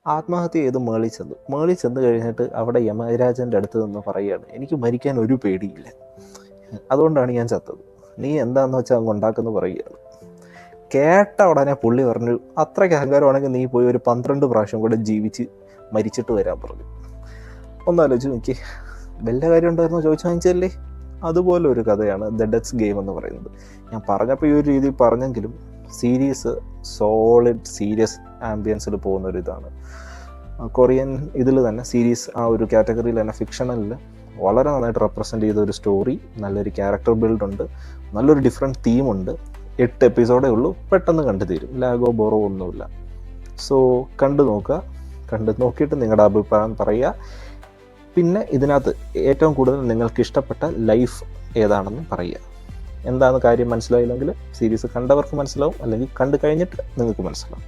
ആത്മഹത്യ ചെയ്ത് മേളിൽ ചെന്ന് കഴിഞ്ഞിട്ട് അവിടെ യമരാജൻ്റെ അടുത്ത് നിന്ന് പറയുകയാണ്, എനിക്ക് മരിക്കാൻ ഒരു പേടിയില്ല, അതുകൊണ്ടാണ് ഞാൻ ചത്തത്, നീ എന്താണെന്ന് വെച്ചാൽ അങ്ങ് ഉണ്ടാക്കുന്നു പറയുകയാണ്. കേട്ട ഉടനെ പുള്ളി പറഞ്ഞു, അത്രയ്ക്ക് അഹങ്കാരമാണെങ്കിൽ നീ പോയി ഒരു 12 പ്രാവശ്യം കൂടെ ജീവിച്ച് മരിച്ചിട്ട് വരാൻ പറഞ്ഞു. ഒന്നാലോചിച്ച് നോക്കി, വല്ല കാര്യം ഉണ്ടായിരുന്നോ ചോദിച്ചു വാങ്ങിച്ചല്ലേ. അതുപോലെ ഒരു കഥയാണ് ദ ഡെത്ത്സ് ഗെയിം എന്ന് പറയുന്നത്. ഞാൻ പറഞ്ഞപ്പോൾ ഈ ഒരു രീതിയിൽ പറഞ്ഞെങ്കിലും സീരീസ് സോളിഡ് സീരിയസ് ആംബിയൻസിൽ പോകുന്നൊരിതാണ്. കൊറിയൻ ഇതിൽ തന്നെ സീരീസ് ആ ഒരു കാറ്റഗറിയിൽ തന്നെ ഫിക്ഷണലിൽ വളരെ നന്നായിട്ട് റെപ്രസെൻ്റ് ചെയ്ത ഒരു സ്റ്റോറി, നല്ലൊരു ക്യാരക്ടർ ബിൽഡ് ഉണ്ട്, നല്ലൊരു ഡിഫറെൻറ്റ് തീമുണ്ട്. 8 എപ്പിസോഡേ ഉള്ളൂ, പെട്ടെന്ന് കണ്ടു തീരും, ലാഗോ ബോറോ ഒന്നുമില്ല. സോ കണ്ടു നോക്കുക, കണ്ടു നോക്കിയിട്ട് നിങ്ങളുടെ അഭിപ്രായം പറയുക. പിന്നെ ഇതിനകത്ത് ഏറ്റവും കൂടുതൽ നിങ്ങൾക്ക് ഇഷ്ടപ്പെട്ട ലൈഫ് ഏതാണെന്ന് പറയുക. എന്താണ് കാര്യം മനസ്സിലായില്ലെങ്കിൽ സീരീസ് കണ്ടവർക്ക് മനസ്സിലാവും, അല്ലെങ്കിൽ കണ്ടു കഴിഞ്ഞിട്ട് നിങ്ങൾക്ക് മനസ്സിലാവും.